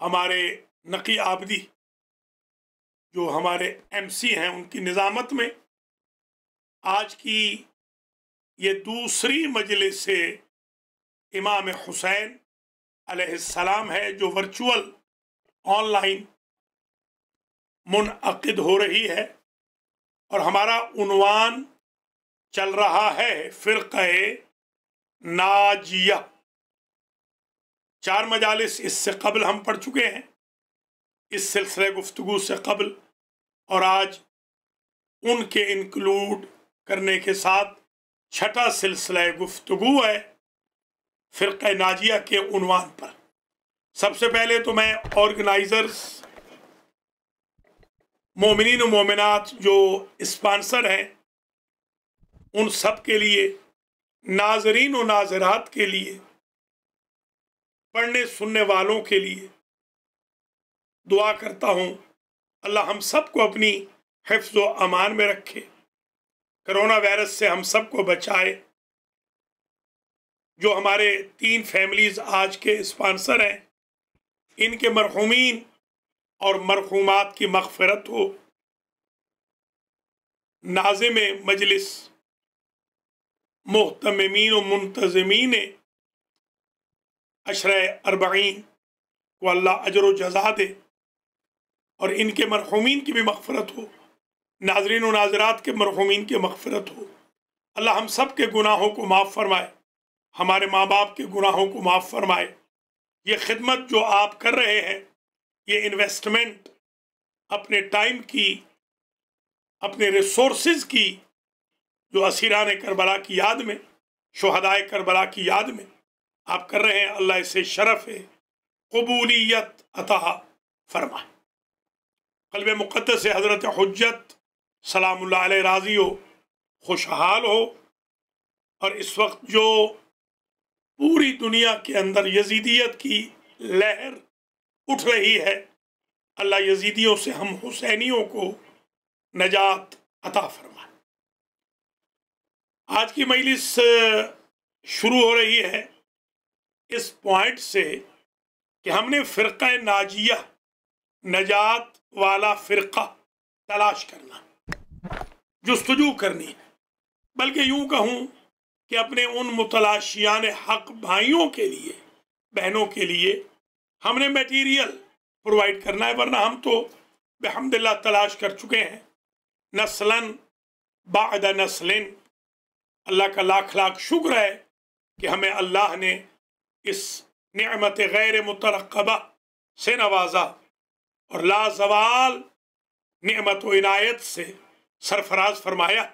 ہمارے نقی آبدی جو ہمارے MC ہیں ان کی نظامت میں آج کی یہ دوسری مجلس سے امام حسین علیہ السلام ہے جو ورچوئل آن لائن منعقد ہو رہی ہے، اور ہمارا عنوان چل رہا ہے فرقہ ناجیہ۔ 4 مجالس اس سے قبل ہم پڑھ چکے ہیں اس سلسلے گفتگو سے قبل، اور آج ان کے انکلوڈ کرنے کے ساتھ 6واں سلسلہ گفتگو ہے فرقہ ناجیہ کے عنوان پر۔ سب سے پہلے تو میں آرگنائزرز، مومنین و مومنات جو اسپانسر ہیں، ان سب کے لیے، ناظرین و ناظرات کے لیے، پڑھنے سننے والوں کے لیے دعا کرتا ہوں اللہ ہم سب کو اپنی حفظ و امان میں رکھے، کرونا وائرس سے ہم سب کو بچائے۔ جو ہمارے 3 فیملیز آج کے اسپانسر ہیں، ان کے مرحومین اور مرحومات کی مغفرت ہو۔ ناظم مجلس، محتممین و منتظمین عشرہ 40 کو اللہ اجر و جزا دے، اور ان کے مرحومین کی بھی مغفرت ہو، ناظرین و ناظرات کے مرحومین کی مغفرت ہو۔ اللہ ہم سب کے گناہوں کو معاف فرمائے، ہمارے ماں باپ کے گناہوں کو معاف فرمائے۔ یہ خدمت جو آپ کر رہے ہیں، یہ انویسٹمنٹ اپنے ٹائم کی، اپنے ریسورسز کی، جو اسیران کربلا کی یاد میں، شہدائے کربلا کی یاد میں آپ کر رہے ہیں، اللہ اسے شرف قبولیت عطا فرمائے۔ قلب مقدس سے حضرت حجت سلام اللہ علیہ راضی ہو، خوشحال ہو، اور اس وقت جو پوری دنیا کے اندر یزیدیت کی لہر اٹھ رہی ہے، اللہ یزیدیوں سے ہم حسینیوں کو نجات عطا فرمائے۔ آج کی مجلس شروع ہو رہی ہے اس پوائنٹ سے کہ ہم نے فرقہ ناجیہ، نجات والا فرقہ تلاش کرنا، جستجو کرنی، بلکہ یوں کہوں کہ اپنے ان متلاشیان حق بھائیوں کے لیے، بہنوں کے لیے ہم نے میٹیریل پرووائڈ کرنا ہے، ورنہ ہم تو بحمد اللہ تلاش کر چکے ہیں، نسلاً بعد نسلن۔ اللہ کا لاکھ لاکھ شکر ہے کہ ہمیں اللہ نے اس نعمت غیر مترقبہ سے نوازا، اور لازوال نعمت و عنایت سے سرفراز فرمایا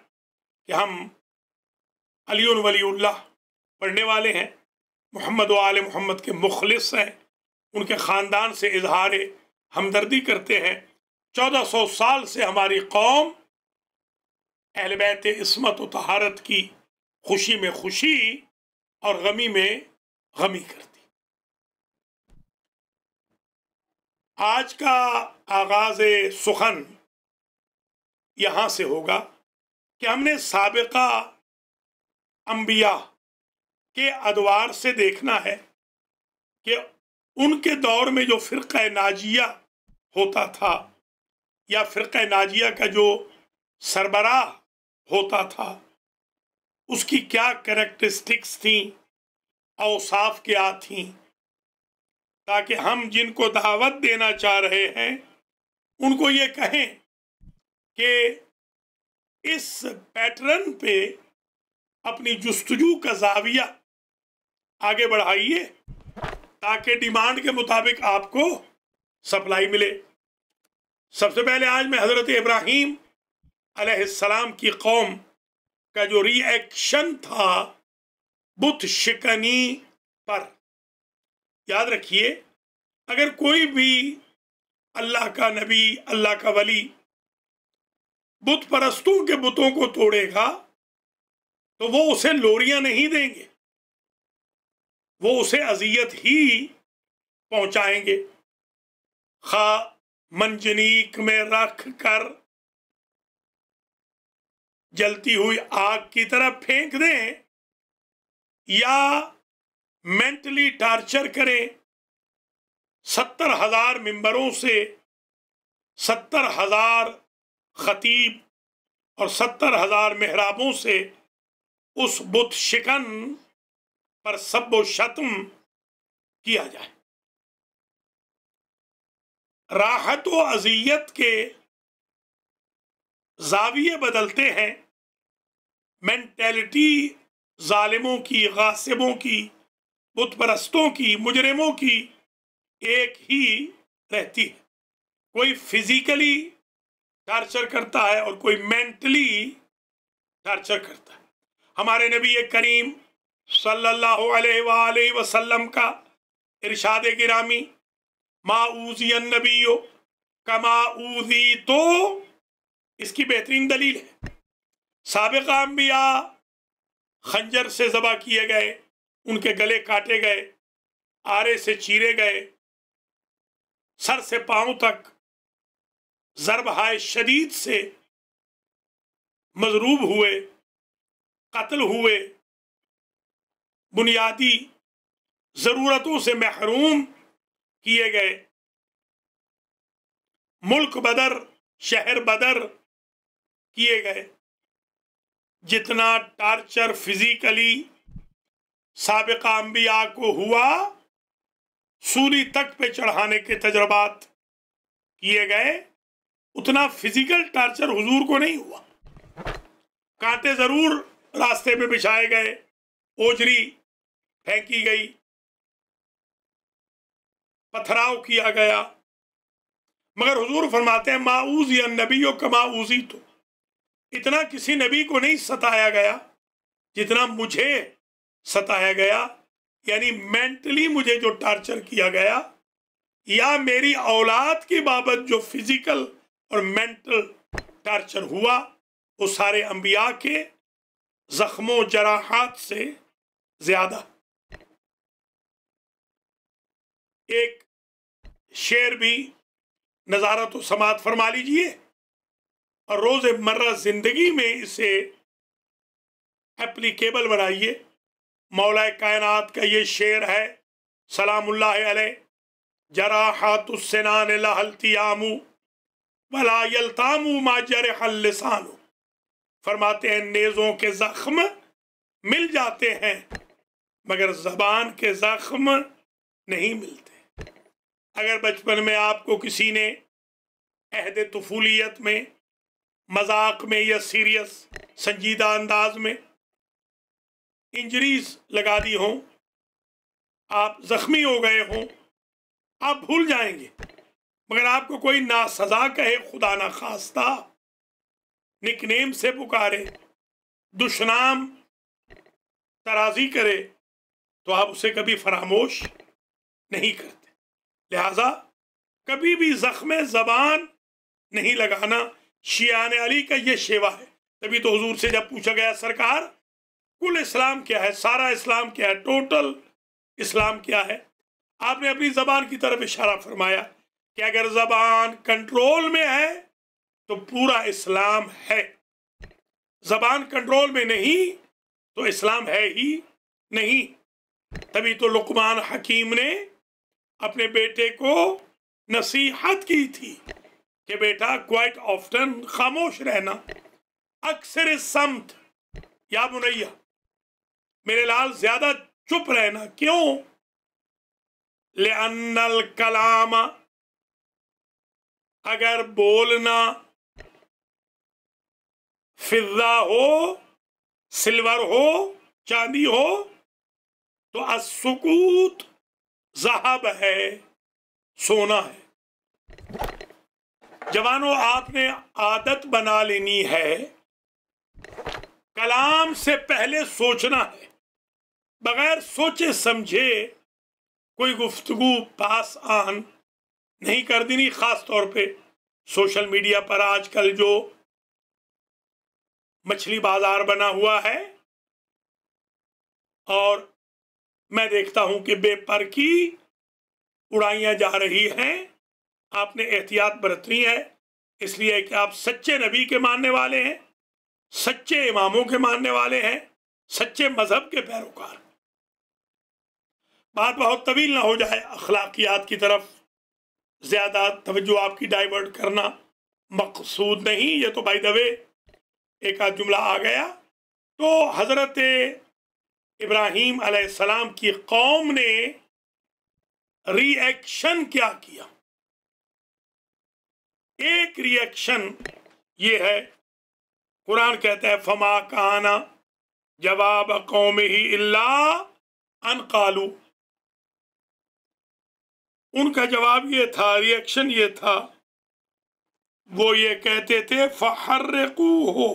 کہ ہم علی ولی اللہ پڑھنے والے ہیں، محمد و آل محمد کے مخلص ہیں، ان کے خاندان سے اظہار ہمدردی کرتے ہیں۔ 1400 سال سے ہماری قوم اہل بیت عصمت و طہارت کی خوشی میں خوشی اور غمی میں غمی کرتی۔ آج کا آغاز سخن یہاں سے ہوگا کہ ہم نے سابقہ انبیاء کے ادوار سے دیکھنا ہے کہ ان کے دور میں جو فرقہ ناجیہ ہوتا تھا، یا فرقہ ناجیہ کا جو سربراہ ہوتا تھا، اس کی کیا کریکٹرسٹکس تھیں، اوصاف کیا تھیں، تاکہ ہم جن کو دعوت دینا چاہ رہے ہیں ان کو یہ کہیں کہ اس پیٹرن پہ اپنی جستجو کا زاویہ آگے بڑھائیے، تاکہ ڈیمانڈ کے مطابق آپ کو سپلائی ملے۔ سب سے پہلے آج میں حضرت ابراہیم علیہ السلام کی قوم کا جو ری ایکشن تھا بت شکنی پر، یاد رکھیے اگر کوئی بھی اللہ کا نبی، اللہ کا ولی بت پرستوں کے بتوں کو توڑے گا تو وہ اسے لوریاں نہیں دیں گے، وہ اسے اذیت ہی پہنچائیں گے، خواہ منجنیق میں رکھ کر جلتی ہوئی آگ کی طرف پھینک دیں، یا مینٹلی ٹارچر کریں، 70,000 ممبروں سے 70,000 خطیب اور 70,000 محرابوں سے اس بت شکن پر سب و شتم کیا جائے. راحت و اذیت کے زاویے بدلتے ہیں، مینٹیلٹی ظالموں کی، غاصبوں کی، بت پرستوں کی، مجرموں کی ایک ہی رہتی ہے. کوئی فزیکلی ٹارچر کرتا ہے اور کوئی مینٹلی ٹارچر کرتا ہے. ہمارے نبی کریم صلی اللہ علیہ وآلہ وسلم کا ارشاد گرامی، ما اوذی النبی کما اوذی، تو اس کی بہترین دلیل ہے. سابقہ انبیاء خنجر سے ذبح کیے گئے، ان کے گلے کاٹے گئے، آرے سے چیرے گئے، سر سے پاؤں تک ضربہائے شدید سے مضروب ہوئے، قتل ہوئے، بنیادی ضرورتوں سے محروم کیے گئے، ملک بدر، شہر بدر کیے گئے. جتنا ٹارچر فزیکلی سابقہ انبیاء کو ہوا، سولی تک پہ چڑھانے کے تجربات کیے گئے، اتنا فزیکل ٹارچر حضور کو نہیں ہوا. کانٹے ضرور راستے میں بچھائے گئے، اوجری پھینکی گئی، پتھراؤ کیا گیا، مگر حضور فرماتے ہیں ما اوذی النبی کما اوذیت، اتنا کسی نبی کو نہیں ستایا گیا جتنا مجھے ستایا گیا. یعنی مینٹلی مجھے جو ٹارچر کیا گیا، یا میری اولاد کی بابت جو فزیکل اور مینٹل ٹارچر ہوا، وہ سارے انبیاء کے زخموں جراحات سے زیادہ. ایک شعر بھی نظارت و سماعت فرما لیجئے اور روز مرہ زندگی میں اسے اپلیکیبل بنائیے. مولا کائنات کا یہ شعر ہے سلام اللہ علیہ، جراحات السنان لها التیام ولا یلتام ما جرح اللسان. فرماتے ہیں نیزوں کے زخم مل جاتے ہیں مگر زبان کے زخم نہیں ملتے. اگر بچپن میں آپ کو کسی نے عہد طفولیت میں مذاق میں یا سیریس سنجیدہ انداز میں انجریز لگا دی ہوں، آپ زخمی ہو گئے ہوں، آپ بھول جائیں گے. مگر آپ کو کوئی ناسزا کہے، خدا نہ خواستہ نک نیم سے پکارے، دشنام ترازی کرے، تو آپ اسے کبھی فراموش نہیں کرتے. لہذا کبھی بھی زخم زبان نہیں لگانا. شیعان علی کا یہ شیوا ہے. تبھی تو حضور سے جب پوچھا گیا سرکار کل اسلام کیا ہے، سارا اسلام کیا ہے، ٹوٹل اسلام کیا ہے، آپ نے اپنی زبان کی طرف اشارہ فرمایا کہ اگر زبان کنٹرول میں ہے تو پورا اسلام ہے، زبان کنٹرول میں نہیں تو اسلام ہے ہی نہیں. تبھی تو لقمان حکیم نے اپنے بیٹے کو نصیحت کی تھی کہ بیٹا کوائٹ آفٹن خاموش رہنا، اکثر سمت یا بنیا، میرے لال زیادہ چپ رہنا. کیوں؟ لأن الکلام، اگر بولنا فضہ ہو، سلور ہو، چاندی ہو، تو السکوت ذہب ہے، سونا ہے. جوانوں، آپ نے عادت بنا لینی ہے کلام سے پہلے سوچنا ہے. بغیر سوچے سمجھے کوئی گفتگو پاس آن نہیں کر دینی. خاص طور پہ سوشل میڈیا پر آج کل جو مچھلی بازار بنا ہوا ہے، اور میں دیکھتا ہوں کہ بے پرکی اڑائیاں جا رہی ہیں. آپ نے احتیاط برتنی ہے، اس لیے کہ آپ سچے نبی کے ماننے والے ہیں، سچے اماموں کے ماننے والے ہیں، سچے مذہب کے پیروکار. بات بہت طویل نہ ہو جائے، اخلاقیات کی طرف زیادہ توجہ آپ کی ڈائیورٹ کرنا مقصود نہیں، یہ تو بائی دا وے ایک آدھ جملہ آ گیا۔ تو حضرت ابراہیم علیہ السلام کی قوم نے ری ایکشن کیا کیا؟ ایک ری ایکشن یہ ہے، قرآن کہتا ہے فما کانا جواب قومہ الا ان قالوا، ان کا جواب یہ تھا، ری ایکشن یہ تھا، وہ یہ کہتے تھے فحرقوہ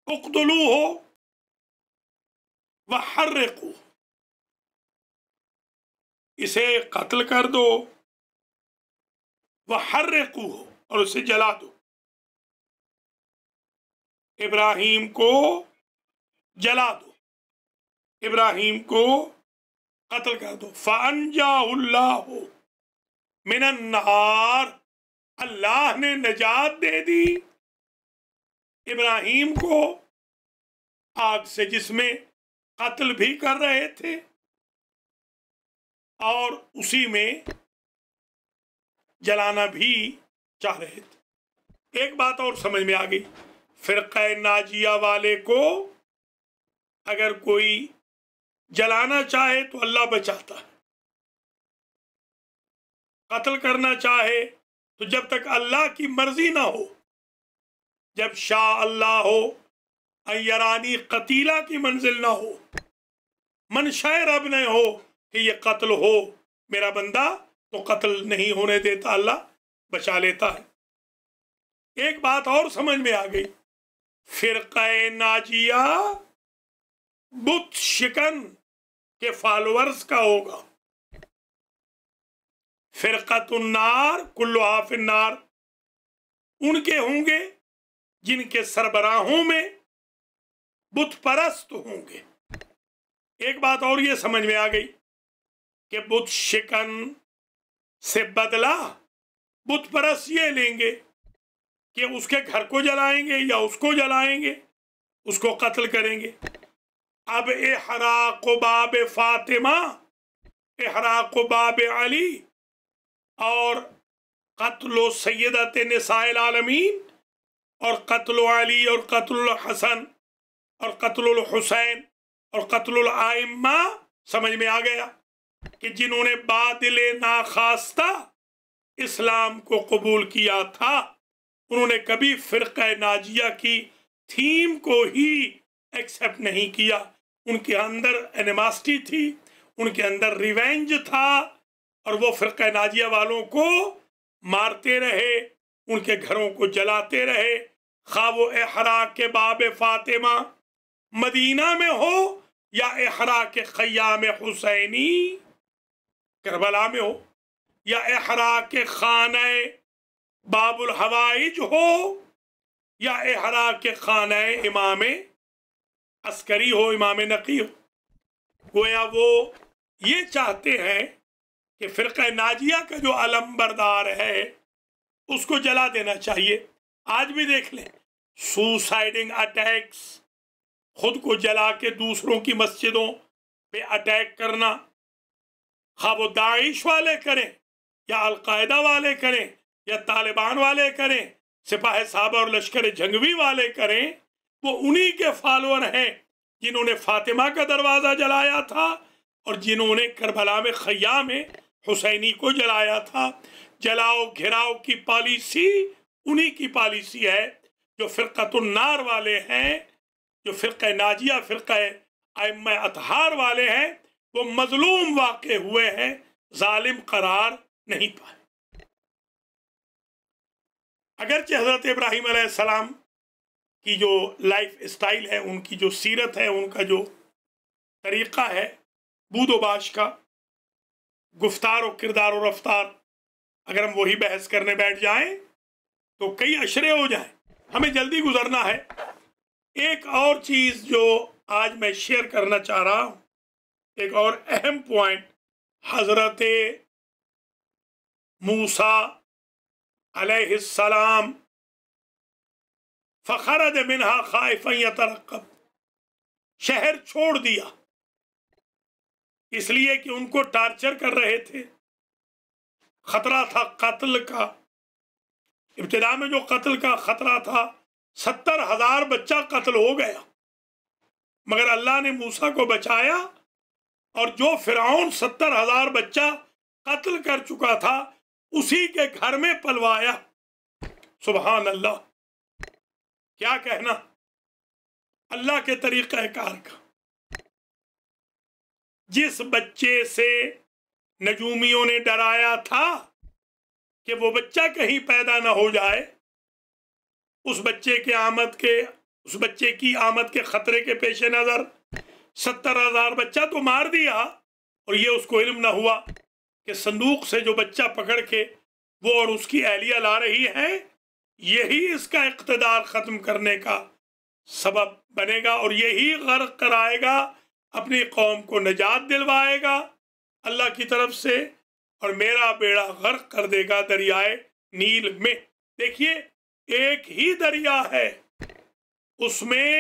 اقتلوہ وحرقوہ، اسے قتل کر دو، وحرقوہ اور اسے جلا دو، ابراہیم کو جلا دو، ابراہیم کو قتل کر دو۔ فَأَنْجَاهُ اللَّهُ مِنَ النَّارِ، اللہ نے نجات دے دی ابراہیم کو آگ سے، جس میں قتل بھی کر رہے تھے اور اسی میں جلانا بھی چاہ رہے تھے۔ ایک بات اور سمجھ میں آ گئی، فرقہ ناجیہ والے کو اگر کوئی جلانا چاہے تو اللہ بچاتا ہے، قتل کرنا چاہے تو جب تک اللہ کی مرضی نہ ہو، جب شاء اللہ ہو یرانی قتیلہ کی منزل نہ ہو، منشاء رب نہ ہو کہ یہ قتل ہو میرا بندہ، تو قتل نہیں ہونے دیتا، اللہ بچا لیتا ہے۔ ایک بات اور سمجھ میں آ گئی، فرقہ ناجیہ بت شکن کے فالورز کا ہوگا، فرقۃ النار کلھا فی النار ان کے ہوں گے جن کے سربراہوں میں بت پرست ہوں گے۔ ایک بات اور یہ سمجھ میں آ گئی کہ بت شکن سے بدلہ بت پرست یہ لیں گے کہ اس کے گھر کو جلائیں گے یا اس کو جلائیں گے، اس کو قتل کریں گے۔ اب احراق باب فاطمہ، احراق باب علی اور قتل سیدت نساء العالمین اور قتل علی اور قتل الحسن اور قتل الحسین اور قتل الائمہ سمجھ میں آ گیا کہ جنہوں نے باطل ناخواستہ اسلام کو قبول کیا تھا، انہوں نے کبھی فرقہ ناجیہ کی تھیم کو ہی ایکسیپٹ نہیں کیا، ان کے اندر اینیماسٹی تھی، ان کے اندر ریونج تھا، اور وہ فرقہ ناجیہ والوں کو مارتے رہے، ان کے گھروں کو جلاتے رہے، خواہ وہ احراق کے باب فاطمہ مدینہ میں ہو یا احراق خیام حسینی کربلا میں ہو، یا احراق خانہ باب الحوائج ہو، یا احراق خانہ امام عسکری ہو، امام نقی ہو۔ گویا وہ یہ چاہتے ہیں کہ فرقہ ناجیہ کا جو علم بردار ہے اس کو جلا دینا چاہیے۔ آج بھی دیکھ لیں سوسائڈنگ اٹیکس، خود کو جلا کے دوسروں کی مسجدوں پہ اٹیک کرنا، خواہ وہ داعش والے کریں یا القاعدہ والے کریں یا طالبان والے کریں، سپاہ سالار اور لشکر جنگوی والے کریں، وہ انہی کے فالور ہیں جنہوں نے فاطمہ کا دروازہ جلایا تھا اور جنہوں نے کربلا میں خیام حسینی کو جلایا تھا۔ جلاؤ گھراؤ کی پالیسی انہی کی پالیسی ہے۔ جو فرقۃ النار والے ہیں، جو فرقہ ناجیہ، فرقہ ائمہ اطہار والے ہیں، وہ مظلوم واقع ہوئے ہیں، ظالم قرار نہیں پائے۔ اگرچہ حضرت ابراہیم علیہ السلام کی جو لائف اسٹائل ہے، ان کی جو سیرت ہے، ان کا جو طریقہ ہے بود و باش کا، گفتار و کردار و رفتار، اگر ہم وہی بحث کرنے بیٹھ جائیں تو کئی اشرے ہو جائیں، ہمیں جلدی گزرنا ہے۔ ایک اور چیز جو آج میں شیئر کرنا چاہ رہا ہوں، ایک اور اہم پوائنٹ، حضرت موسیٰ علیہ السلام فخرج منہا خائفا یترقب، شہر چھوڑ دیا، اس لیے کہ ان کو ٹارچر کر رہے تھے، خطرہ تھا قتل کا۔ ابتدا میں جو قتل کا خطرہ تھا، 70,000 بچہ قتل ہو گیا، مگر اللہ نے موسیٰ کو بچایا، اور جو فرعون 70,000 بچہ قتل کر چکا تھا اسی کے گھر میں پلوایا۔ سبحان اللہ، کیا کہنا اللہ کے طریقہ کار کا۔ جس بچے سے نجومیوں نے ڈرایا تھا کہ وہ بچہ کہیں پیدا نہ ہو جائے، اس بچے کی آمد کے خطرے کے پیش نظر 70,000 بچہ تو مار دیا، اور یہ اس کو علم نہ ہوا کہ صندوق سے جو بچہ پکڑ کے وہ اور اس کی اہلیہ لا رہی ہے، یہی اس کا اقتدار ختم کرنے کا سبب بنے گا، اور یہی غرق کرائے گا، اپنی قوم کو نجات دلوائے گا اللہ کی طرف سے، اور میرا بیڑا غرق کر دے گا دریائے نیل میں۔ دیکھیے، ایک ہی دریا ہے، اس میں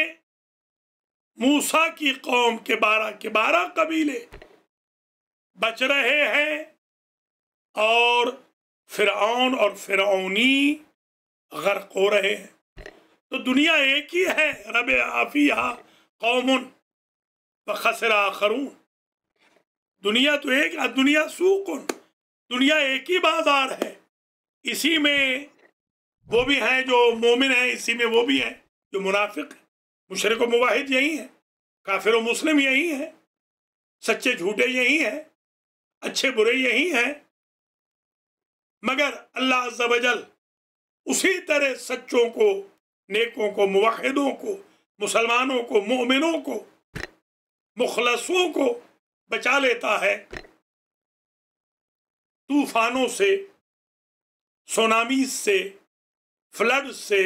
موسیٰ کی قوم کے 12 قبیلے بچ رہے ہیں، اور فرعون اور فرعونی غرق ہو رہے ہیں۔ تو دنیا ایک ہی ہے، رب فیہا قوم وخسر آخرون۔ دنیا تو ایک، دنیا سوق، دنیا ایک ہی بازار ہے، اسی میں وہ بھی ہیں جو مومن ہیں، اسی میں وہ بھی ہیں جو منافق ہیں، مشرک و موحد یہی ہیں، کافر و مسلم یہی ہیں، سچے جھوٹے یہی ہیں، اچھے برے یہی ہیں، مگر اللہ عز و جل اسی طرح سچوں کو، نیکوں کو، موحدوں کو، مسلمانوں کو، مومنوں کو، مخلصوں کو بچا لیتا ہے طوفانوں سے، سونامیز سے، فلڈ سے،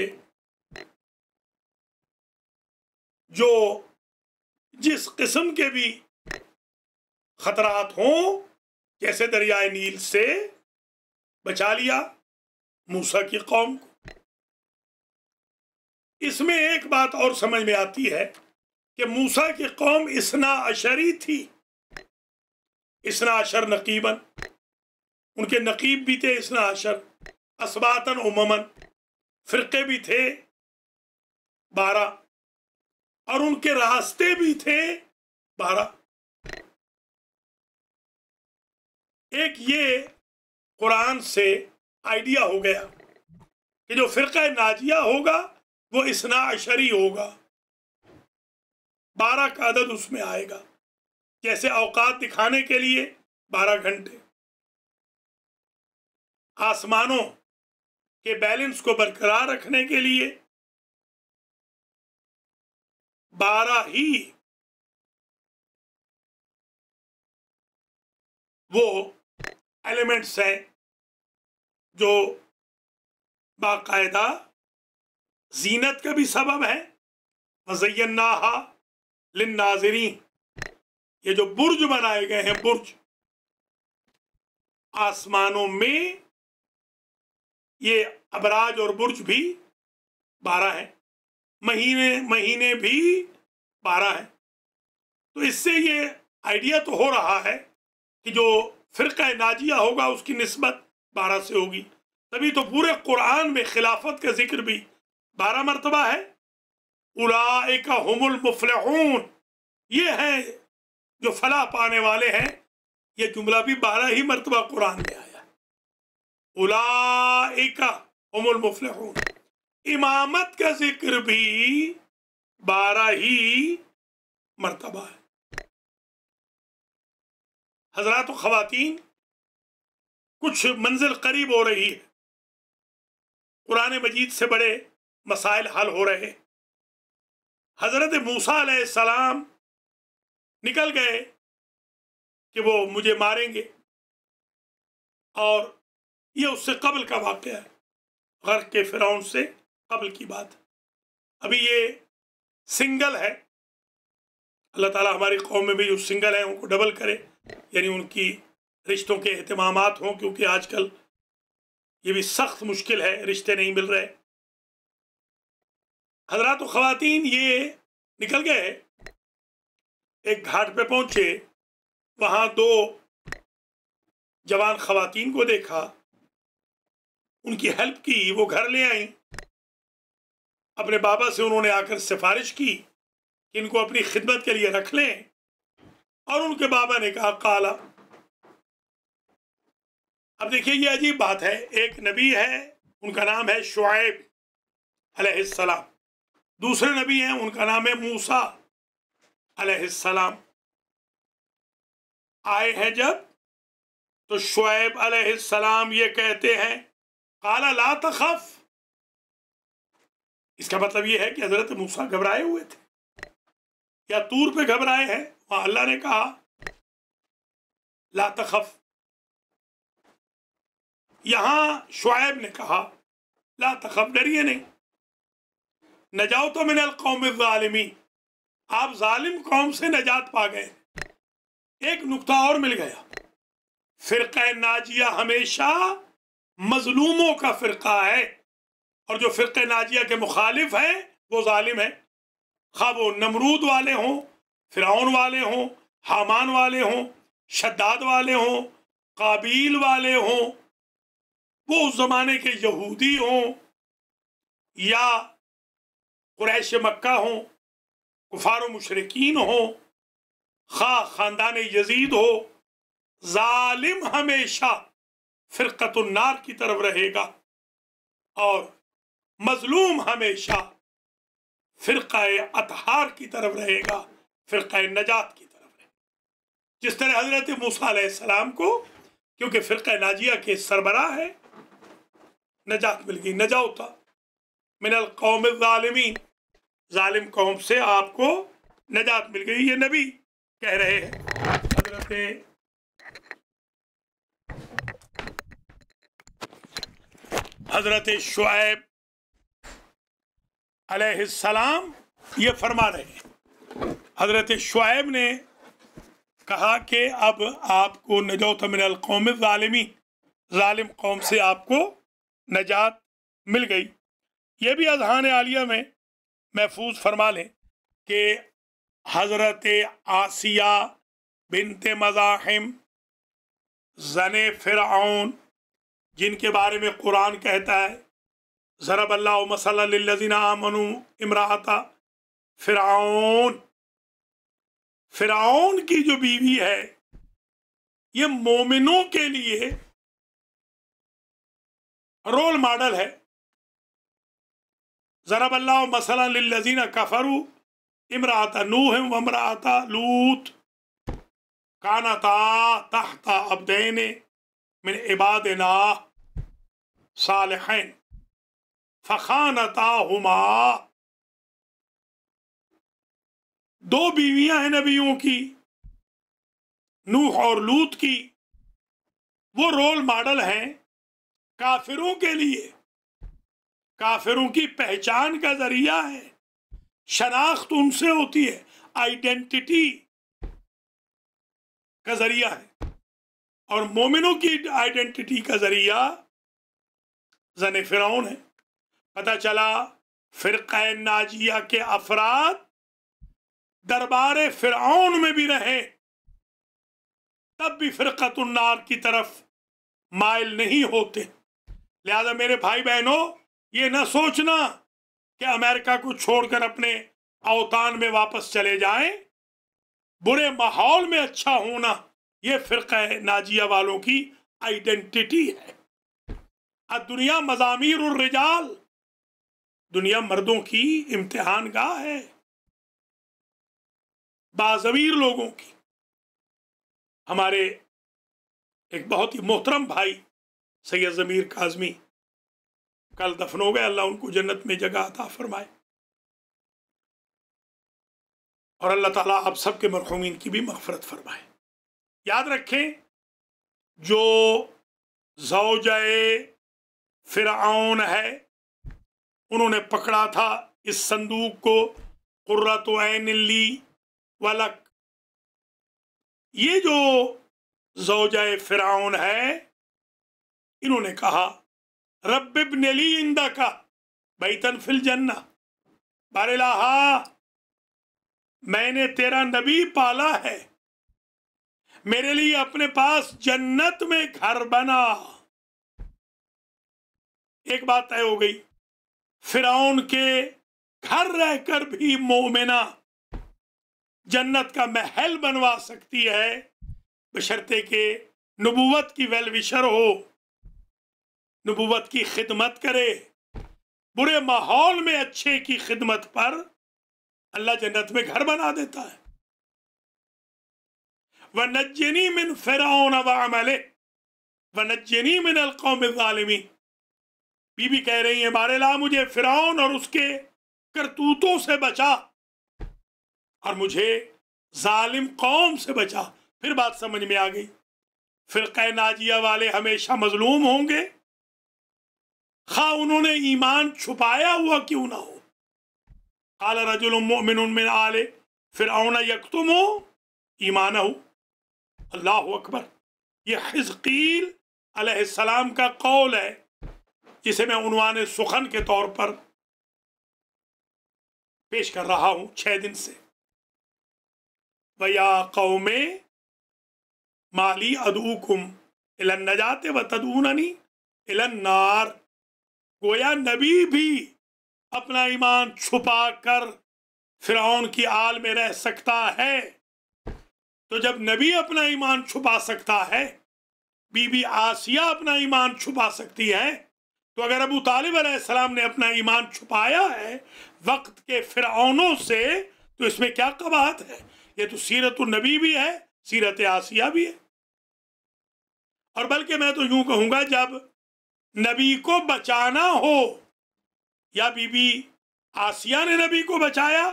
جو جس قسم کے بھی خطرات ہوں، جیسے دریائے نیل سے بچا لیا موسیٰ کی قوم کو۔ اس میں ایک بات اور سمجھ میں آتی ہے کہ موسیٰ کی قوم اثنا عشری تھی، اثنا عشر نقیباً، ان کے نقیب بھی تھے اثنا عشر، اسباطاً امماً، فرقے بھی تھے 12، اور ان کے راستے بھی تھے 12۔ ایک یہ قرآن سے آئیڈیا ہو گیا کہ جو فرقہ ناجیہ ہوگا وہ اثنا عشری ہوگا، 12 کا عدد اس میں آئے گا، جیسے اوقات دکھانے کے لیے 12 گھنٹے، آسمانوں کے بیلنس کو برقرار رکھنے کے لیے 12 ہی وہ ایلیمنٹس ہیں جو باقاعدہ زینت کا بھی سبب ہے۔ وَزَيَّنَّاهَا لِلنَّاظِرِينَ، یہ جو برج بنائے گئے ہیں، برج آسمانوں میں، یہ ابراج اور برج بھی 12 ہیں، مہینے بھی 12 ہیں۔ تو اس سے یہ آئیڈیا تو ہو رہا ہے کہ جو فرقہ ناجیہ ہوگا اس کی نسبت 12 سے ہوگی، تبھی تو پورے قرآن میں خلافت کا ذکر بھی 12 مرتبہ ہے۔ اولئک ھم المفلحون، یہ ہیں جو فلاح پانے والے ہیں، یہ جملہ بھی 12 ہی مرتبہ قرآن میں آیا۔ اولئک ھم المفلحون، امامت کا ذکر بھی 12 ہی مرتبہ ہے۔ حضرات و خواتین، کچھ منزل قریب ہو رہی ہے، قرآن مجید سے بڑے مسائل حل ہو رہے۔ حضرت موسیٰ علیہ السلام نکل گئے کہ وہ مجھے ماریں گے، اور یہ اس سے قبل کا واقعہ ہے، غرق کے فرعون سے قبل کی بات۔ ابھی یہ سنگل ہے، اللہ تعالیٰ ہماری قوم میں بھی جو سنگل ہیں ان کو ڈبل کرے، یعنی ان کی رشتوں کے اہتمامات ہوں، کیونکہ آج کل یہ بھی سخت مشکل ہے، رشتے نہیں مل رہے۔ حضرات و خواتین، یہ نکل گئے، ایک گھاٹ پہ پہنچے، وہاں دو جوان خواتین کو دیکھا، ان کی ہیلپ کی، وہ گھر لے آئیں، اپنے بابا سے انہوں نے آ کر سفارش کی کہ ان کو اپنی خدمت کے لیے رکھ لیں، اور ان کے بابا نے کہا قالا۔ اب دیکھیے یہ عجیب بات ہے، ایک نبی ہے ان کا نام ہے شعیب علیہ السلام، دوسرے نبی ہیں ان کا نام ہے موسیٰ علیہ السلام، آئے ہیں جب تو شعیب علیہ السلام یہ کہتے ہیں قال لا تخف، اس کا مطلب یہ ہے کہ حضرت موسیٰ گھبرائے ہوئے تھے یا طور پہ گھبرائے ہیں، وہاں اللہ نے کہا لا تخف، یہاں شعیب نے کہا لا تخف، ڈریے نہیں، نجوت من القوم الظالمین، آپ ظالم قوم سے نجات پا گئے۔ ایک نقطہ اور مل گیا، فرقہ ناجیہ ہمیشہ مظلوموں کا فرقہ ہے، اور جو فرقہ ناجیہ کے مخالف ہیں وہ ظالم ہیں، خواہ وہ نمرود والے ہوں، فرعون والے ہوں، حامان والے ہوں، شداد والے ہوں، قابیل والے ہوں، وہ اس زمانے کے یہودی ہوں یا قریش مکہ ہوں، کفار و مشرکین ہوں، خواہ خاندان یزید ہو، ظالم ہمیشہ فرقۃ النار کی طرف رہے گا، اور مظلوم ہمیشہ فرقہ اطہار کی طرف رہے گا، فرقہ نجات کی طرف رہے گا، جس طرح حضرت موسیٰ علیہ السلام کو کیونکہ فرقہ ناجیہ کے سربراہ ہے نجات مل گئی، نجوت من القوم الظالمین، ظالم قوم سے آپ کو نجات مل گئی، یہ نبی کہہ رہے ہیں۔ حضرت شعیب علیہ السلام یہ فرما رہے ہیں، حضرت شعیب نے کہا کہ اب آپ کو نجوت من القوم الظالمین، ظالم قوم سے آپ کو نجات مل گئی۔ یہ بھی اذہان عالیہ میں محفوظ فرما لیں کہ حضرت آسیہ بنت مزاحم زن فرعون، جن کے بارے میں قرآن کہتا ہے ضرب اللہ مثلا للذین آمنوا امرأۃ فرعون، فرعون کی جو بیوی ہے یہ مومنوں کے لیے رول ماڈل ہے۔ ضرب اللہ مثلا للذین کفروا امرأۃ نوح و امرأۃ لوط کانتا تحت عبدین من عبادنا صالحین فخانتاہما، دو بیویاں ہیں نبیوں کی، نوح اور لوط کی، وہ رول ماڈل ہیں کافروں کے لیے، کافروں کی پہچان کا ذریعہ ہے، شناخت ان سے ہوتی ہے، آئیڈینٹی کا ذریعہ ہے، اور مومنوں کی آئیڈینٹی کا ذریعہ زن فرعون ہے۔ پتہ چلا فرقہ ناجیہ کے افراد دربار فرعون میں بھی رہے تب بھی فرقۃ النار کی طرف مائل نہیں ہوتے۔ لہذا میرے بھائی بہنوں، یہ نہ سوچنا کہ امریکہ کو چھوڑ کر اپنے اوطان میں واپس چلے جائیں، برے ماحول میں اچھا ہونا یہ فرقہ ناجیہ والوں کی آئیڈینٹی ہے۔ الدنیا مزامیر الرجال، دنیا مردوں کی امتحان گاہ ہے، باضمیر لوگوں کی۔ ہمارے ایک بہت ہی محترم بھائی سید ضمیر کاظمی کل دفن ہو گئے، اللہ ان کو جنت میں جگہ عطا فرمائے، اور اللہ تعالیٰ آپ سب کے مرحومین کی بھی مغفرت فرمائے۔ یاد رکھیں، جو زوجہ فرعون ہے انہوں نے پکڑا تھا اس صندوق کو، قرۃ عین لی ولک، یہ جو زوجہ فرعون ہے انہوں نے کہا رب ابن لی عندک بیتا فی الجنہ، بار الہا میں نے تیرا نبی پالا ہے، میرے لیے اپنے پاس جنت میں گھر بنا. ایک بات طے ہو گئی، فرعون کے گھر رہ کر بھی مومنہ جنت کا محل بنوا سکتی ہے، بشرطے کہ نبوت کی ویل وشر ہو، نبوت کی خدمت کرے. برے ماحول میں اچھے کی خدمت پر اللہ جنت میں گھر بنا دیتا ہے. وَنَجِّنِي مِن فِرْعَوْنَ وَعَمَلِهِ وَنَجِّنِي مِنَ الْقَوْمِ الظَّالِمِينَ. بی بی کہہ رہی ہیں بار الہ مجھے فرعون اور اس کے کرتوتوں سے بچا اور مجھے ظالم قوم سے بچا. پھر بات سمجھ میں آ گئی. فرقہ ناجیہ والے ہمیشہ مظلوم ہوں گے، خواہ انہوں نے ایمان چھپایا ہوا کیوں نہ ہو. قال رجل مؤمن من آل فرعون یکتم ایمانہ. اللہ اکبر. یہ حزقیل علیہ السلام کا قول ہے جسے میں عنوان سخن کے طور پر پیش کر رہا ہوں 6 دن سے. وَيَا قَوْمِ مَا لِي أَدْعُوكُمْ إِلَى النَّجَاةِ وَتَدْعُونَنِي إِلَى النَّارِ. گویا نبی بھی اپنا ایمان چھپا کر فرعون کی آل میں رہ سکتا ہے. تو جب نبی اپنا ایمان چھپا سکتا ہے، بی بی آسیہ اپنا ایمان چھپا سکتی ہے، تو اگر ابو طالب علیہ السلام نے اپنا ایمان چھپایا ہے وقت کے فرعونوں سے، تو اس میں کیا قباحت ہے؟ یہ تو سیرت النبی بھی ہے، سیرت آسیہ بھی ہے. اور بلکہ میں تو یوں کہوں گا، جب نبی کو بچانا ہو، یا بی بی آسیہ نے نبی کو بچایا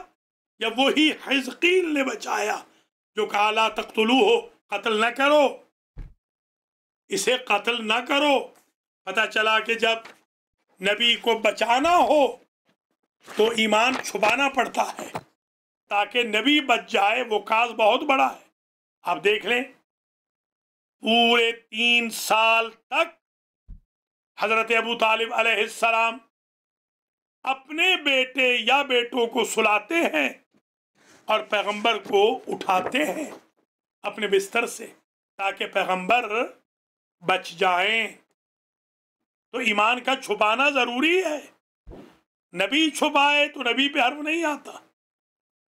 یا وہی حزقیل نے بچایا جو کہا لا تقتلوہ، قتل نہ کرو، اسے قتل نہ کرو. پتہ چلا کہ جب نبی کو بچانا ہو تو ایمان چھپانا پڑتا ہے تاکہ نبی بچ جائے. وہ کاز بہت بڑا ہے. آپ دیکھ لیں، پورے 3 سال تک حضرت ابو طالب علیہ السلام اپنے بیٹے یا بیٹوں کو سلاتے ہیں اور پیغمبر کو اٹھاتے ہیں اپنے بستر سے تاکہ پیغمبر بچ جائیں. تو ایمان کا چھپانا ضروری ہے. نبی چھپائے تو نبی پہ حرف نہیں آتا.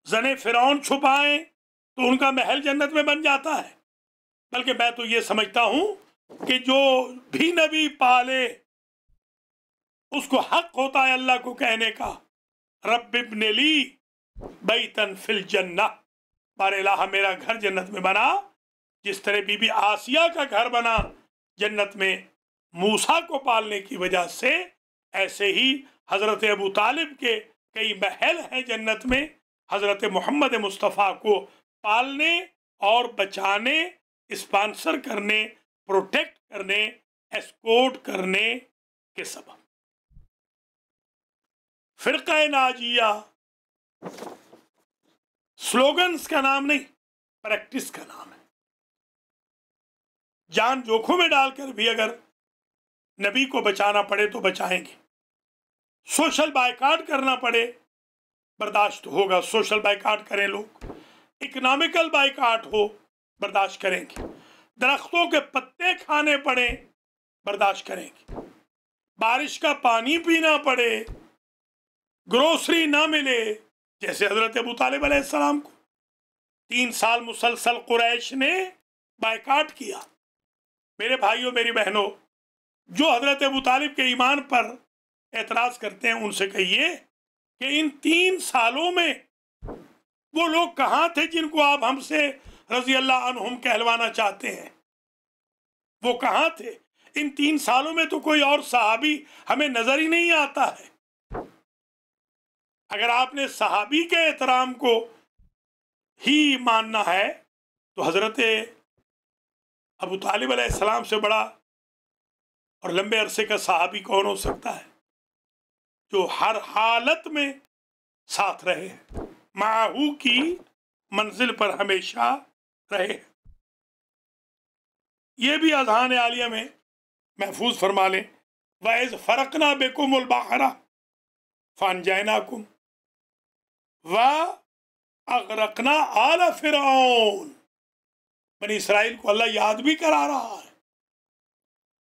زن فرعون چھپائیں تو ان کا محل جنت میں بن جاتا ہے. بلکہ میں تو یہ سمجھتا ہوں کہ جو بھی نبی پالے اس کو حق ہوتا ہے اللہ کو کہنے کا رب ابن لی بیتن فی الجنہ، بار الہ میرا گھر جنت میں بنا. جس طرح بی بی آسیہ کا گھر بنا جنت میں موسیٰ کو پالنے کی وجہ سے، ایسے ہی حضرت ابو طالب کے کئی محل ہیں جنت میں حضرت محمد مصطفیٰ کو پالنے اور بچانے، اسپانسر کرنے، پروٹیکٹ کرنے، ایسکورٹ کرنے کے سبب. فرقہ ناجیہ سلوگنز کا نام نہیں، پریکٹس کا نام ہے. جان جوکھوں میں ڈال کر بھی اگر نبی کو بچانا پڑے تو بچائیں گے. سوشل بائیکاٹ کرنا پڑے برداشت ہوگا، سوشل بائیکاٹ کریں لوگ. اکنامیکل بائیکاٹ ہو برداشت کریں گے. درختوں کے پتے کھانے پڑے برداشت کریں گے. بارش کا پانی پینا پڑے، گروسری نہ ملے، جیسے حضرت ابو طالب علیہ السلام کو 3 سال مسلسل قریش نے بائیکاٹ کیا. میرے بھائیوں میری بہنوں، جو حضرت ابو طالب کے ایمان پر اعتراض کرتے ہیں ان سے کہیے کہ ان 3 سالوں میں وہ لوگ کہاں تھے جن کو آپ ہم سے رضی اللہ عنہم کہلوانا چاہتے ہیں؟ وہ کہاں تھے؟ ان 3 سالوں میں تو کوئی اور صحابی ہمیں نظر ہی نہیں آتا ہے. اگر آپ نے صحابی کے احترام کو ہی ماننا ہے تو حضرت ابو طالب علیہ السلام سے بڑا اور لمبے عرصے کا صحابی کون ہو سکتا ہے جو ہر حالت میں ساتھ رہے، معہو کی منزل پر ہمیشہ رہے. یہ بھی اذہان عالیہ میں محفوظ فرما لیں. وَإِذْ فَرَقْنَا بِكُمُ الْبَحْرَ فَأَنْجَيْنَاكُمْ وَأَغْرَقْنَا آلَ فِرْعَوْنَ. بنی اسرائیل کو اللہ یاد بھی کرا رہا ہے.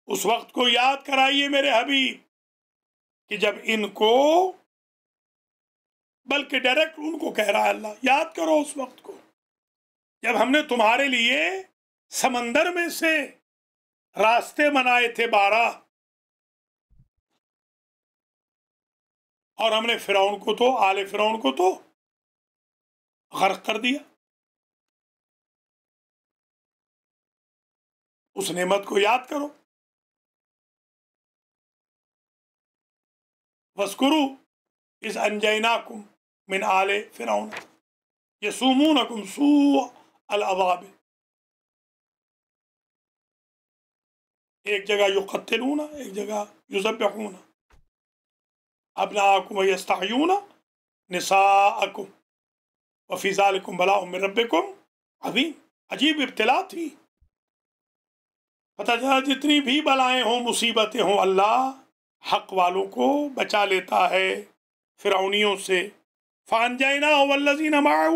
اس وقت کو یاد کرائیے میرے حبیب کہ جب ان کو، بلکہ ڈائریکٹ ان کو کہہ رہا ہے اللہ، یاد کرو اس وقت کو جب ہم نے تمہارے لیے سمندر میں سے راستے بنائے تھے 12، اور ہم نے فرعون کو تو، آل فرعون کو تو غرق کر دیا. اس نعمت کو یاد کرو. وَاذْكُرُوا إِذْ أَنْجَيْنَاكُمْ مِنْ آلِ فِرْعَوْنَ يَسُومُونَكُمْ سُوءَ الْعَذَابِ. ایک جگہ یقتلون، ایک جگہ یذبحون ابناءکم ویستحیون نساءکم وفی ذالکم بلاء من ربکم عظیم. عجیب ابتلا تھی. پتہ چلا جتنی بھی بلائیں ہوں، مصیبتیں ہوں، اللہ حق والوں کو بچا لیتا ہے فرعونیوں سے. فَأَنْجَيْنَاهُ وَالَّذِينَ مَعَهُ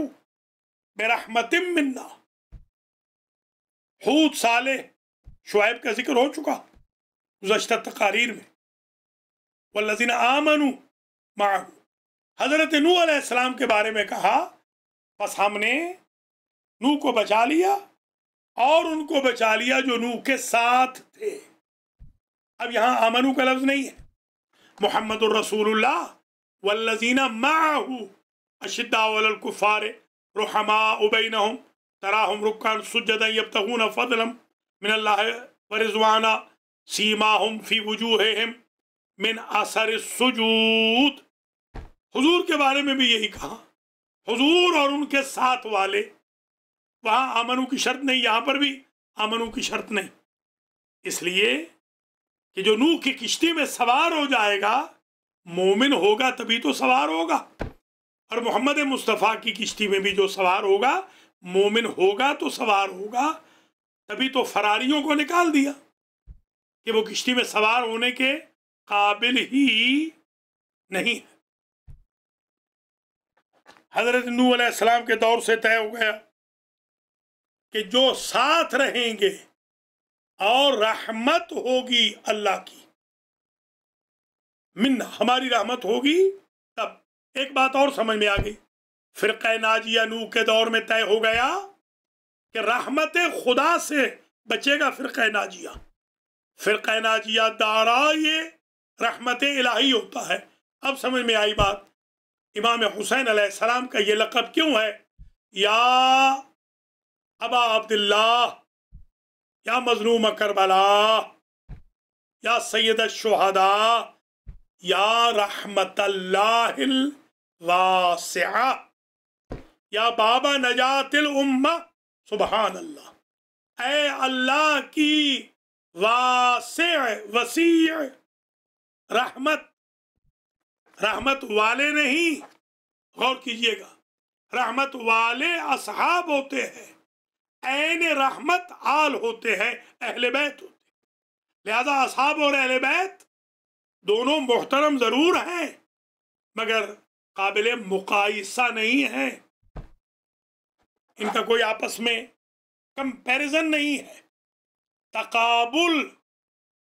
بِرَحْمَةٍ مِّنَّا. ہود، صالح، شعیب کا ذکر ہو چکا گزشتہ تقاریر میں. والذین آمنوا معه، حضرت نوح علیہ السلام کے بارے میں کہا بس ہم نے نوح کو بچا لیا اور ان کو بچا لیا جو نوح کے ساتھ تھے. اب یہاں آمنو کا لفظ نہیں ہے. محمد الرسول اللہ والذین معه اشداء علی الکفار رحماء بینہم تراہم رکعا سجدا یبتغون فضلا من اللہ ورضوانا سیماہم فی وجوہہم من اثر السجود. حضور کے بارے میں بھی یہی کہا. حضور اور ان کے ساتھ والے، وہاں آمنو کی شرط نہیں، یہاں پر بھی آمنو کی شرط نہیں. اس لیے کہ جو نوح کی کشتی میں سوار ہو جائے گا مومن ہوگا تبھی تو سوار ہوگا، اور محمد مصطفیٰ کی کشتی میں بھی جو سوار ہوگا مومن ہوگا تو سوار ہوگا. تبھی تو فراریوں کو نکال دیا کہ وہ کشتی میں سوار ہونے کے قابل ہی نہیں. حضرت نوح علیہ السلام کے دور سے طے ہو گیا کہ جو ساتھ رہیں گے اور رحمت ہوگی اللہ کی، منا، ہماری رحمت ہوگی. تب ایک بات اور سمجھ میں آ گئی. فرقہ ناجیہ نوح کے دور میں طے ہو گیا کہ رحمت خدا سے بچے گا فرقہ ناجیہ. فرقہ ناجیہ دارائے رحمت الہی ہوتا ہے. اب سمجھ میں آئی بات. امام حسین علیہ السلام کا یہ لقب کیوں ہے؟ یا ابا عبداللہ، یا مظلوم کربلا، یا سید الشہداء، یا رحمت اللہ الواسعہ، یا بابا نجات الامہ. سبحان اللہ. اے اللہ کی واسع، وسیع رحمت. رحمت والے نہیں، غور کیجئے گا، رحمت والے اصحاب ہوتے ہیں، عین رحمت آل ہوتے ہیں، اہل بیت ہوتے ہیں. لہذا اصحاب اور اہل بیت دونوں محترم ضرور ہیں مگر قابل مقایسہ نہیں ہیں. ان کا کوئی آپس میں کمپیریزن نہیں ہے، تقابل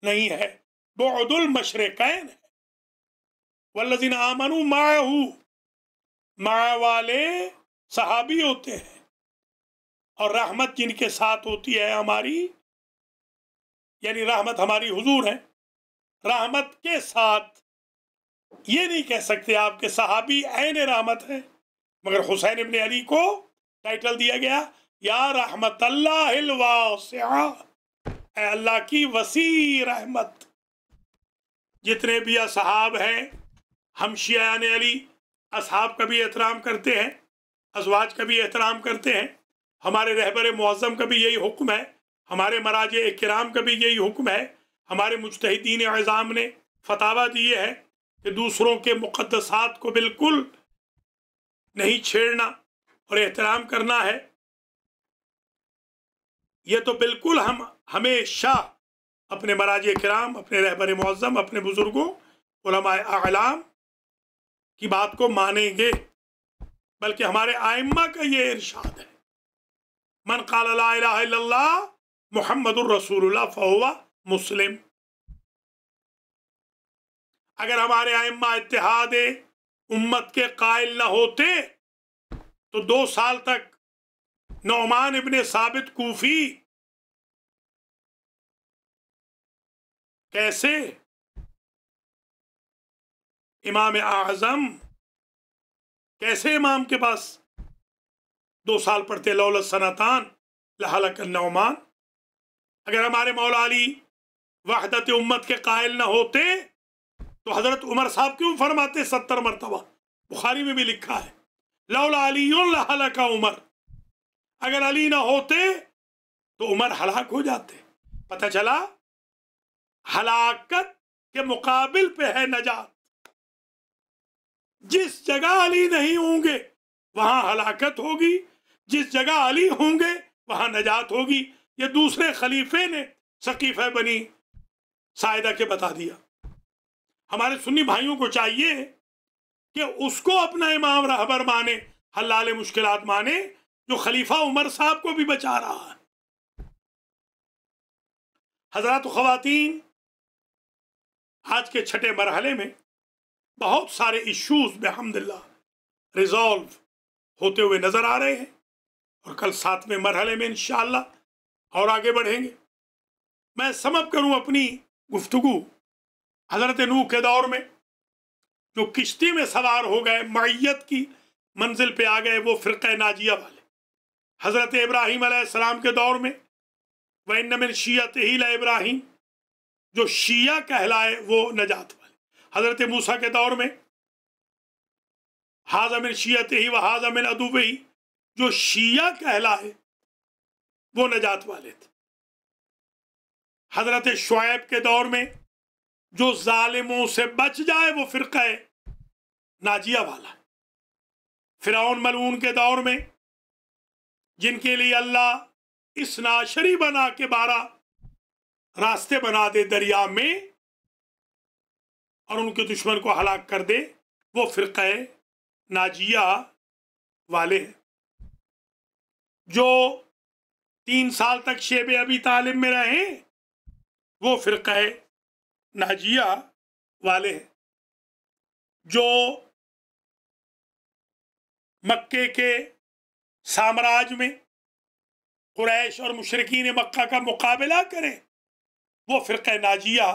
نہیں ہے، بعد المشرقین ہے. والذین آمنوا معہ، مع والے صحابی ہوتے ہیں، اور رحمت جن کے ساتھ ہوتی ہے ہماری، یعنی رحمت ہماری حضور ہے. رحمت کے ساتھ یہ نہیں کہہ سکتے آپ کہ صحابی عین رحمت ہے، مگر حسین ابن علی کو ٹائٹل دیا گیا یا رحمت اللہ الواسعہ، اے اللہ کی وسیع رحمت. جتنے بھی اصحاب ہیں، ہم شیعان علی اصحاب کا بھی احترام کرتے ہیں، ازواج کا بھی احترام کرتے ہیں. ہمارے رہبر معظم کا بھی یہی حکم ہے، ہمارے مراجع کرام کا بھی یہی حکم ہے. ہمارے مجتہدین عظام نے فتاویٰ دیے ہیں کہ دوسروں کے مقدسات کو بالکل نہیں چھیڑنا اور احترام کرنا ہے. یہ تو بالکل ہم ہمیشہ اپنے مراجع کرام، اپنے رہبر معظم، اپنے بزرگوں، علماء اعلام کی بات کو مانیں گے، بلکہ ہمارے ائمہ کا یہ ارشاد ہے. من قال لا الہ الا اللہ محمد الرسول اللہ فہو مسلم۔ اگر ہمارے ائمہ اتحاد امت کے قائل نہ ہوتے تو 2 سال تک نعمان ابن ثابت کوفی کیسے امام اعظم کیسے امام کے پاس 2 سال پڑھتے؟ لولا سنتان لہلک النعمان۔ اگر ہمارے مولا علی وحدت امت کے قائل نہ ہوتے تو حضرت عمر صاحب کیوں فرماتے 70 مرتبہ؟ بخاری میں بھی لکھا ہے لولا علی لہلک عمر، اگر علی نہ ہوتے تو عمر ہلاک ہو جاتے۔ پتہ چلا ہلاکت کے مقابل پہ ہے نجات۔ جس جگہ علی نہیں ہوں گے وہاں ہلاکت ہوگی، جس جگہ علی ہوں گے وہاں نجات ہوگی۔ یہ دوسرے خلیفے نے سقیفہ بنی ساعدہ کے بتا دیا۔ ہمارے سنی بھائیوں کو چاہیے کہ اس کو اپنا امام رہبر مانے، حلال مشکلات مانے، جو خلیفہ عمر صاحب کو بھی بچا رہا ہے۔ حضرات و خواتین، آج کے 6 مرحلے میں بہت سارے ایشوز بحمداللہ ریزالو ہوتے ہوئے نظر آ رہے ہیں، اور کل 7ویں مرحلے میں انشاءاللہ اور آگے بڑھیں گے۔ میں سمپ کروں اپنی گفتگو حضرت نوح کے دور میں جو کشتی میں سوار ہو گئے، معیت کی منزل پہ آ گئے، وہ فرقہ ناجیہ والے۔ حضرت ابراہیم علیہ السلام کے دور میں وَإِنَّ مِن شِيَّتِهِ لَإِبْرَاهِيمَ، جو شیعہ کہلائے وہ نجات والے۔ حضرت موسیٰ کے دور میں هَذَا مِن شِيَّتِهِ وَهَذَا مِن عَدُوِّهِ، جو شیعہ کہلائے وہ نجات والے تھے۔ حضرت شعیب کے دور میں جو ظالموں سے بچ جائے وہ فرقہ ناجیہ والا۔ فرعون ملعون کے دور میں جن کے لیے اللہ اثنا عشری بنا کے 12 راستے بنا دے دریا میں اور ان کے دشمن کو ہلاک کر دے، وہ فرقہ ناجیہ والے ہیں۔ جو 3 سال تک شیب ابی طالب میں رہے وہ فرقہ ناجیہ والے ہیں۔ جو مکے کے سامراج میں قریش اور مشرکین مکہ کا مقابلہ کریں وہ فرقہ ناجیہ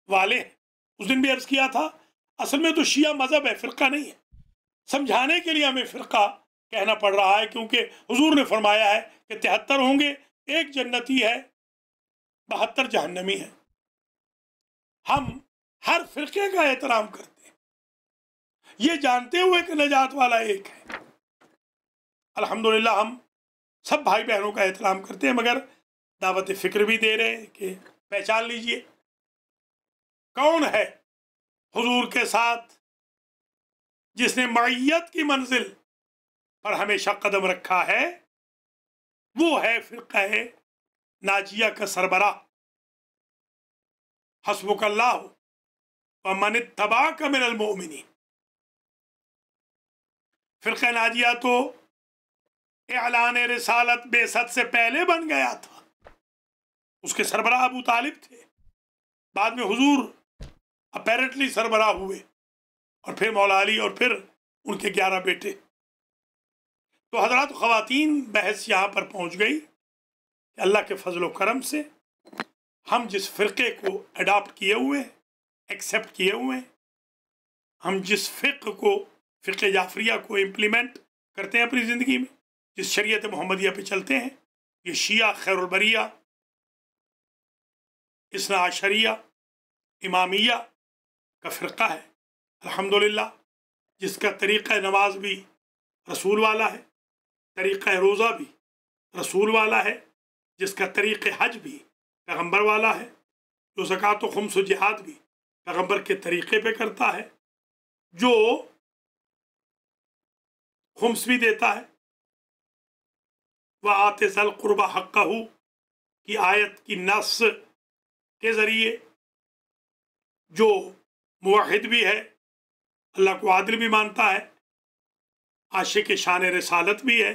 والے ہیں۔ اس دن بھی عرض کیا تھا اصل میں تو شیعہ مذہب ہے، فرقہ نہیں ہے۔ سمجھانے کے لیے ہمیں فرقہ کہنا پڑ رہا ہے، کیونکہ حضور نے فرمایا ہے کہ 73 ہوں گے، 1 جنتی ہے، 72 جہنمی ہے۔ ہم ہر فرقے کا احترام کرتے ہیں یہ جانتے ہوئے کہ نجات والا ایک ہے۔ الحمدللہ ہم سب بھائی بہنوں کا احترام کرتے ہیں، مگر دعوت فکر بھی دے رہے ہیں کہ پہچان لیجئے کون ہے حضور کے ساتھ جس نے معیت کی منزل پر ہمیشہ قدم رکھا ہے، وہ ہے فرقہ ناجیہ کا سربراہ۔ حسبک اللہ ومن اتبعک من المؤمنین۔ فرقہ ناجیہ تو اعلان رسالت بعثت سے پہلے بن گیا تھا، اس کے سربراہ ابو طالب تھے، بعد میں حضور اپیرنٹلی سربراہ ہوئے، اور پھر مولا علی، اور پھر ان کے 11 بیٹے۔ تو حضرات خواتین، بحث یہاں پر پہنچ گئی کہ اللہ کے فضل و کرم سے ہم جس فرقے کو اڈاپٹ کیے ہوئے ہیں، ایکسیپٹ کیے ہوئے ہیں، ہم جس فقہ کو، فقہ جعفریہ کو امپلیمنٹ کرتے ہیں اپنی زندگی میں، جس شریعت محمدیہ پہ چلتے ہیں، یہ شیعہ خیر البریہ اثنا عشریہ امامیہ کا فرقہ ہے الحمدللہ، جس کا طریقہ نماز بھی رسول والا ہے، طریقہ روزہ بھی رسول والا ہے، جس کا طریقہ حج بھی پیغمبر والا ہے، جو زکوٰۃ و خمس و جہاد بھی پیغمبر کے طریقے پہ کرتا ہے، جو خمس بھی دیتا ہے، وَآتِ ذَا الْقُرْبَى حَقَّهُ کی آیت کی نص کے ذریعے، جو موحد بھی ہے، اللہ کو عادل بھی مانتا ہے، عاشق شان رسالت بھی ہے،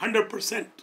100%।